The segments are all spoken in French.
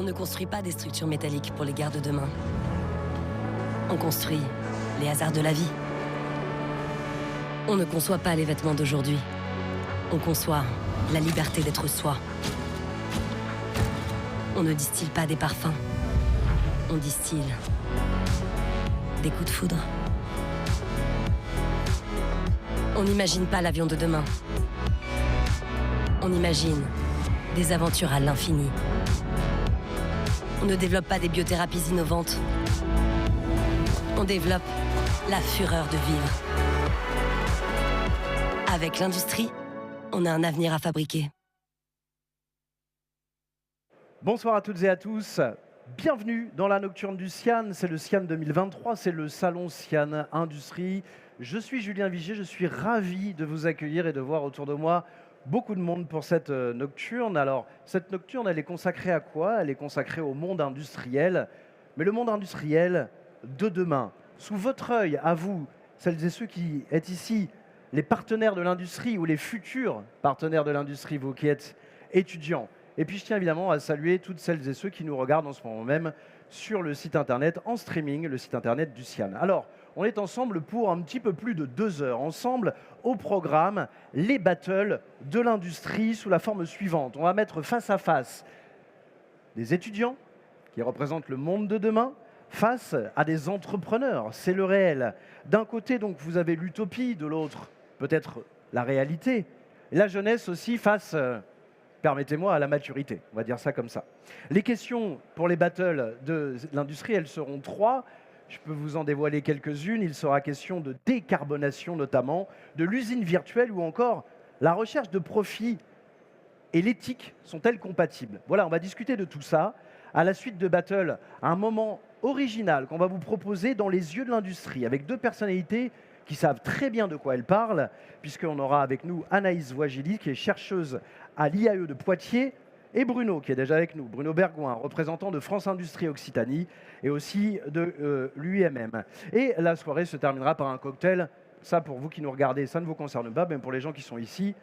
On ne construit pas des structures métalliques pour les guerres de demain. On construit les hasards de la vie. On ne conçoit pas les vêtements d'aujourd'hui. On conçoit la liberté d'être soi. On ne distille pas des parfums. On distille des coups de foudre. On n'imagine pas l'avion de demain. On imagine des aventures à l'infini. On ne développe pas des biothérapies innovantes. On développe la fureur de vivre. Avec l'industrie, on a un avenir à fabriquer. Bonsoir à toutes et à tous. Bienvenue dans la Nocturne du Sian. C'est le Sian 2023, c'est le salon Sian Industrie. Je suis Julien Vigier, je suis ravi de vous accueillir et de voir autour de moi beaucoup de monde pour cette nocturne. Alors, cette nocturne, elle est consacrée à quoi? Elle est consacrée au monde industriel, mais le monde industriel de demain. Sous votre œil, à vous, celles et ceux qui êtes ici, les partenaires de l'industrie ou les futurs partenaires de l'industrie, vous qui êtes étudiants. Et puis, je tiens évidemment à saluer toutes celles et ceux qui nous regardent en ce moment même sur le site internet, en streaming, le site internet du Sian. Alors, on est ensemble pour un petit peu plus de 2 heures. Ensemble, au programme, les battles de l'industrie sous la forme suivante. On va mettre face à face des étudiants qui représentent le monde de demain face à des entrepreneurs. C'est le réel. D'un côté, donc, vous avez l'utopie, de l'autre, peut-être la réalité. Et la jeunesse aussi face, permettez-moi, à la maturité. On va dire ça comme ça. Les questions pour les battles de l'industrie, elles seront 3. Je peux vous en dévoiler quelques-unes. Il sera question de décarbonation notamment, de l'usine virtuelle ou encore la recherche de profit et l'éthique sont-elles compatibles? Voilà, on va discuter de tout ça à la suite de Battle, un moment original qu'on va vous proposer dans les yeux de l'industrie avec 2 personnalités qui savent très bien de quoi elles parlent, puisqu'on aura avec nous Anaïs Voigili, qui est chercheuse à l'IAE de Poitiers, et Bruno, qui est déjà avec nous, Bruno Bergouin, représentant de France Industrie Occitanie et aussi de l'UIMM. Et la soirée se terminera par un cocktail. Ça, pour vous qui nous regardez, ça ne vous concerne pas, même pour les gens qui sont ici,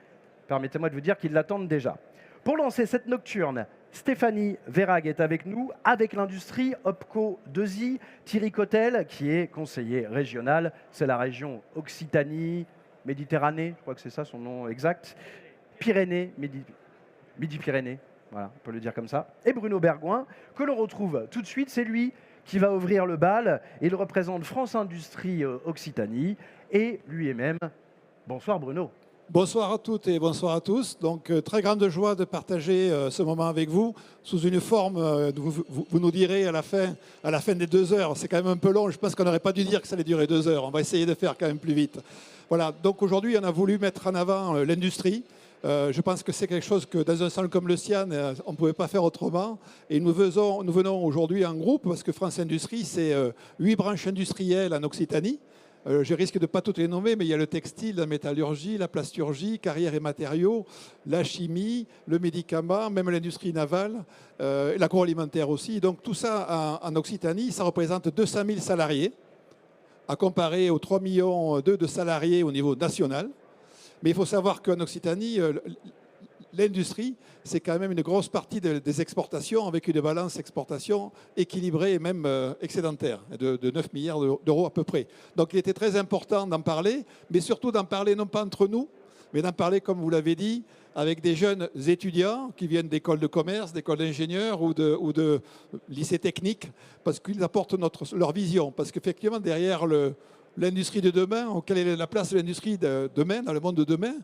permettez-moi de vous dire qu'ils l'attendent déjà. Pour lancer cette nocturne, Stéphanie Verhaeghe est avec nous, avec l'industrie, OPCO 2i, Thierry Cotel, qui est conseiller régional, c'est la région Occitanie, Méditerranée, je crois que c'est ça son nom exact, Pyrénées, Midi-Pyrénées. Voilà, on peut le dire comme ça. Et Bruno Bergouin, que l'on retrouve tout de suite, c'est lui qui va ouvrir le bal. Il représente France Industrie Occitanie et l'UIMM. Bonsoir Bruno. Bonsoir à toutes et bonsoir à tous. Donc, très grande joie de partager ce moment avec vous sous une forme, vous nous direz à la fin des 2 heures. C'est quand même un peu long, je pense qu'on n'aurait pas dû dire que ça allait durer 2 heures. On va essayer de faire quand même plus vite. Voilà, donc aujourd'hui, on a voulu mettre en avant l'industrie. Je pense que c'est quelque chose que dans un salon comme le Sian, on ne pouvait pas faire autrement. Et nous venons aujourd'hui en groupe, parce que France Industrie, c'est 8 branches industrielles en Occitanie. Je risque de ne pas toutes les nommer, mais il y a le textile, la métallurgie, la plasturgie, carrières et matériaux, la chimie, le médicament, même l'industrie navale, l'agroalimentaire aussi. Donc tout ça en Occitanie, ça représente 200 000 salariés, à comparer aux 3,2 millions de salariés au niveau national. Mais il faut savoir qu'en Occitanie, l'industrie, c'est quand même une grosse partie des exportations, avec une balance exportation équilibrée et même excédentaire, de 9 milliards d'euros à peu près. Donc il était très important d'en parler, mais surtout d'en parler non pas entre nous, mais d'en parler, comme vous l'avez dit, avec des jeunes étudiants qui viennent d'écoles de commerce, d'écoles d'ingénieurs ou de lycées techniques, parce qu'ils apportent leur vision. Parce qu'effectivement, derrière l'industrie de demain, quelle est la place de l'industrie de demain, dans le monde de demain?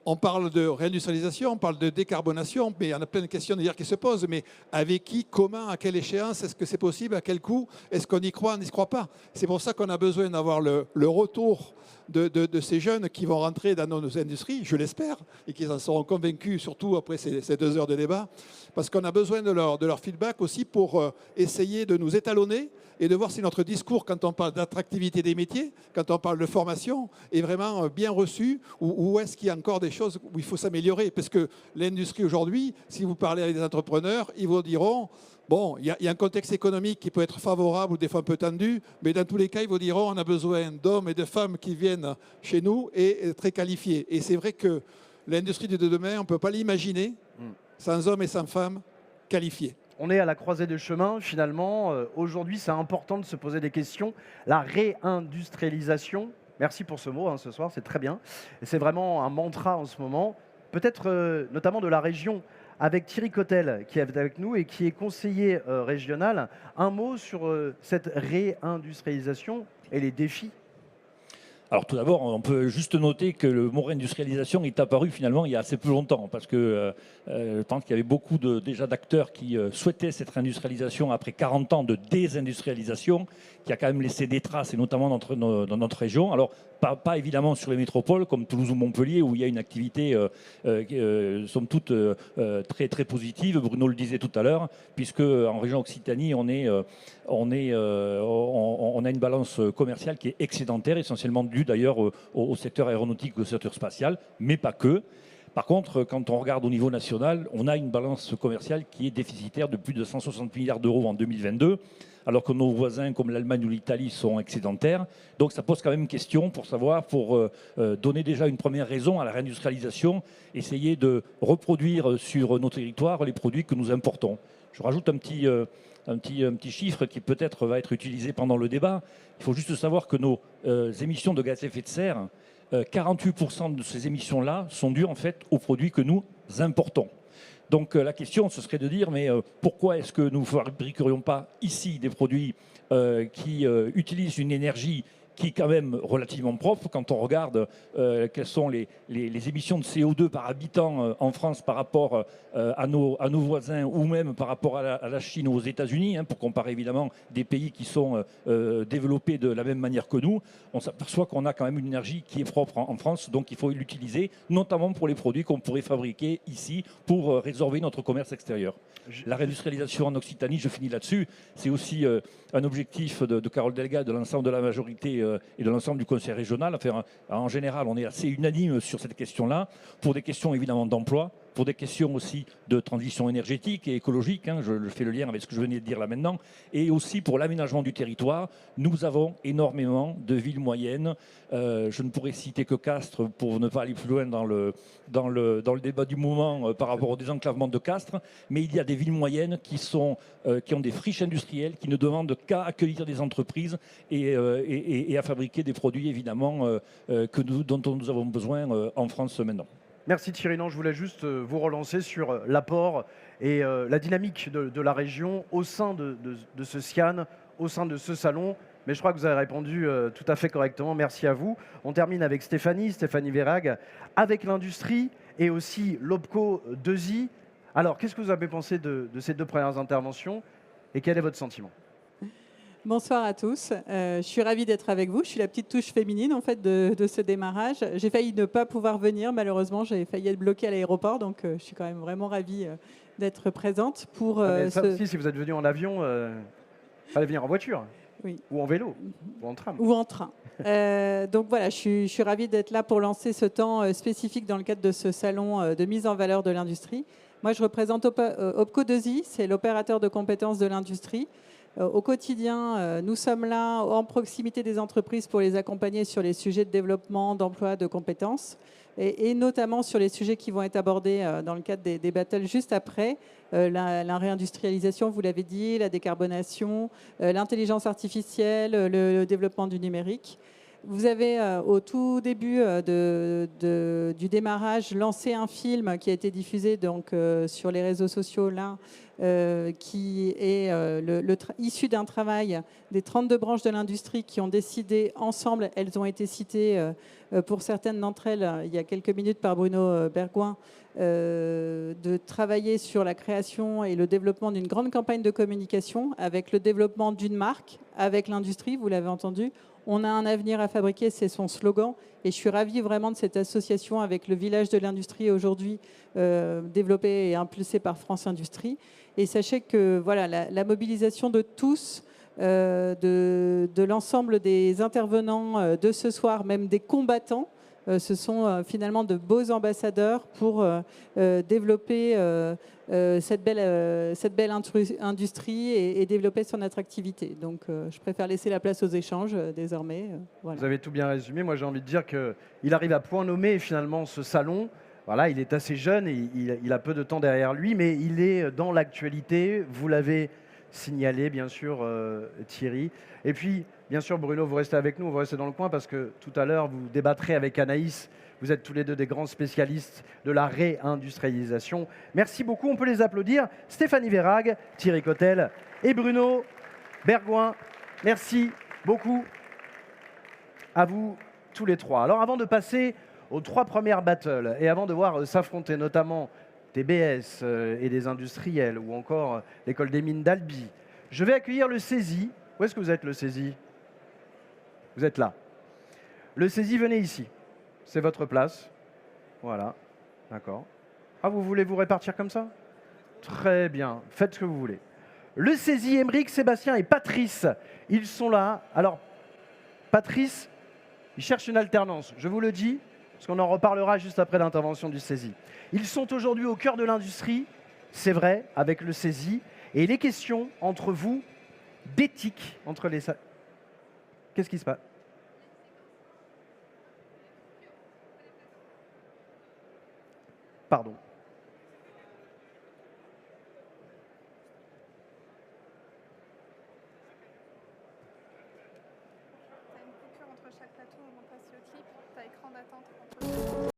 On parle de réindustrialisation, on parle de décarbonation, mais il y en a plein de questions d'ailleurs qui se posent. Mais avec qui, comment, à quelle échéance? Est-ce que c'est possible? À quel coût? Est-ce qu'on y croit? On n'y croit pas? C'est pour ça qu'on a besoin d'avoir le retour de ces jeunes qui vont rentrer dans nos industries, je l'espère, et qui en seront convaincus, surtout après ces 2 heures de débat, parce qu'on a besoin de leur feedback aussi pour essayer de nous étalonner et de voir si notre discours, quand on parle d'attractivité des métiers, quand on parle de formation, est vraiment bien reçu, ou est-ce qu'il y a encore des choses où il faut s'améliorer? Parce que l'industrie aujourd'hui, si vous parlez avec des entrepreneurs, ils vous diront, bon, il y a un contexte économique qui peut être favorable ou des fois un peu tendu, mais dans tous les cas, ils vous diront, on a besoin d'hommes et de femmes qui viennent chez nous et très qualifiés. Et c'est vrai que l'industrie de demain, on ne peut pas l'imaginer sans hommes et sans femmes qualifiés. On est à la croisée des chemins, finalement. Aujourd'hui, c'est important de se poser des questions. La réindustrialisation, merci pour ce mot ce soir, c'est très bien. Et c'est vraiment un mantra en ce moment, peut-être notamment de la région, avec Thierry Cotel qui est avec nous et qui est conseiller régional. Un mot sur cette réindustrialisation et les défis. Alors tout d'abord, on peut juste noter que le mot réindustrialisation est apparu finalement il y a assez peu longtemps, parce que je pense qu'il y avait beaucoup déjà d'acteurs qui souhaitaient cette réindustrialisation après 40 ans de désindustrialisation, qui a quand même laissé des traces, et notamment dans notre région. Alors pas évidemment sur les métropoles comme Toulouse ou Montpellier, où il y a une activité somme toute très, très positive. Bruno le disait tout à l'heure, puisque en région Occitanie, on a une balance commerciale qui est excédentaire, essentiellement due d'ailleurs au secteur aéronautique, au secteur spatial, mais pas que. Par contre, quand on regarde au niveau national, on a une balance commerciale qui est déficitaire de plus de 160 milliards d'euros en 2022, alors que nos voisins comme l'Allemagne ou l'Italie sont excédentaires. Donc ça pose quand même question pour savoir, pour donner déjà une première raison à la réindustrialisation, essayer de reproduire sur nos territoires les produits que nous importons. Je rajoute un petit chiffre qui peut-être va être utilisé pendant le débat. Il faut juste savoir que nos émissions de gaz à effet de serre, 48% de ces émissions-là sont dues en fait aux produits que nous importons. Donc la question, ce serait de dire, mais pourquoi est-ce que nous ne fabriquerions pas ici des produits qui utilisent une énergie qui est quand même relativement propre quand on regarde quelles sont les émissions de CO2 par habitant en France par rapport à nos voisins, ou même par rapport à la Chine ou aux États-Unis, pour comparer évidemment des pays qui sont développés de la même manière que nous. On s'aperçoit qu'on a quand même une énergie qui est propre en France, donc il faut l'utiliser, notamment pour les produits qu'on pourrait fabriquer ici pour résorber notre commerce extérieur. La réindustrialisation en Occitanie, je finis là-dessus, c'est aussi un objectif de Carole Delga, de l'ensemble de la majorité et de l'ensemble du conseil régional. Enfin, en général, on est assez unanime sur cette question-là, pour des questions évidemment d'emploi, pour des questions aussi de transition énergétique et écologique, je fais le lien avec ce que je venais de dire là maintenant, et aussi pour l'aménagement du territoire. Nous avons énormément de villes moyennes. Je ne pourrais citer que Castres pour ne pas aller plus loin dans le débat du moment par rapport au désenclavement de Castres, mais il y a des villes moyennes qui ont des friches industrielles, qui ne demandent qu'à accueillir des entreprises et à fabriquer des produits évidemment dont nous avons besoin en France maintenant. Merci Thierry. Non, je voulais juste vous relancer sur l'apport et la dynamique de la région au sein de ce SIAN, au sein de ce salon. Mais je crois que vous avez répondu tout à fait correctement. Merci à vous. On termine avec Stéphanie Vérag, avec l'industrie et aussi l'OPCO 2i. Alors, qu'est-ce que vous avez pensé de ces deux premières interventions et quel est votre sentiment ? Bonsoir à tous. Je suis ravie d'être avec vous. Je suis la petite touche féminine en fait de ce démarrage. J'ai failli ne pas pouvoir venir, malheureusement. J'ai failli être bloquée à l'aéroport, donc je suis quand même vraiment ravie d'être présente pour. Si vous êtes venu en avion, fallait venir en voiture. Oui. Ou en vélo, ou en tram. Ou en train. Donc voilà, je suis ravie d'être là pour lancer ce temps spécifique dans le cadre de ce salon de mise en valeur de l'industrie. Moi, je représente OPCO 2i, c'est l'opérateur de compétences de l'industrie. Au quotidien, nous sommes là en proximité des entreprises pour les accompagner sur les sujets de développement, d'emploi, de compétences, et notamment sur les sujets qui vont être abordés dans le cadre des battles juste après, la réindustrialisation, vous l'avez dit, la décarbonation, l'intelligence artificielle, le développement du numérique. Vous avez, au tout début du démarrage, lancé un film qui a été diffusé donc, sur les réseaux sociaux, là, qui est issu d'un travail des 32 branches de l'industrie qui ont décidé ensemble, elles ont été citées pour certaines d'entre elles il y a quelques minutes par Bruno Bergouin, de travailler sur la création et le développement d'une grande campagne de communication avec le développement d'une marque, avec l'industrie, vous l'avez entendu. On a un avenir à fabriquer, c'est son slogan. Et je suis ravie vraiment de cette association avec le village de l'industrie aujourd'hui, développé et impulsé par France Industrie. Et sachez que voilà, la mobilisation de tous, de l'ensemble des intervenants de ce soir, même des combattants, ce sont finalement de beaux ambassadeurs pour développer cette belle industrie et développer son attractivité. Donc je préfère laisser la place aux échanges désormais. Voilà. Vous avez tout bien résumé. Moi j'ai envie de dire qu'il arrive à point nommé finalement ce salon. Voilà, il est assez jeune et il a peu de temps derrière lui, mais il est dans l'actualité. Vous l'avez signalé, bien sûr, Thierry. Et puis, bien sûr, Bruno, vous restez avec nous, vous restez dans le coin parce que tout à l'heure, vous débattrez avec Anaïs. Vous êtes tous les deux des grands spécialistes de la réindustrialisation. Merci beaucoup, on peut les applaudir. Stéphanie Verhaeghe, Thierry Cotel et Bruno Bergouin. Merci beaucoup à vous tous les trois. Alors avant de passer aux 3 premières battles et avant de voir s'affronter notamment des BS et des industriels ou encore l'école des mines d'Albi, je vais accueillir le CESI. Où est-ce que vous êtes, le CESI? Vous êtes là. Le CESI, venez ici. C'est votre place. Voilà. D'accord. Ah, vous voulez vous répartir comme ça? Très bien. Faites ce que vous voulez. Le CESI, Émeric, Sébastien et Patrice, ils sont là. Alors, Patrice, il cherche une alternance. Je vous le dis, parce qu'on en reparlera juste après l'intervention du CESI. Ils sont aujourd'hui au cœur de l'industrie, c'est vrai, avec le CESI. Et les questions entre vous d'éthique entre les... Qu'est-ce qui se passe? Pardon. T'as une coupure entre chaque plateau, on passe au clip, t'as écran d'attente entre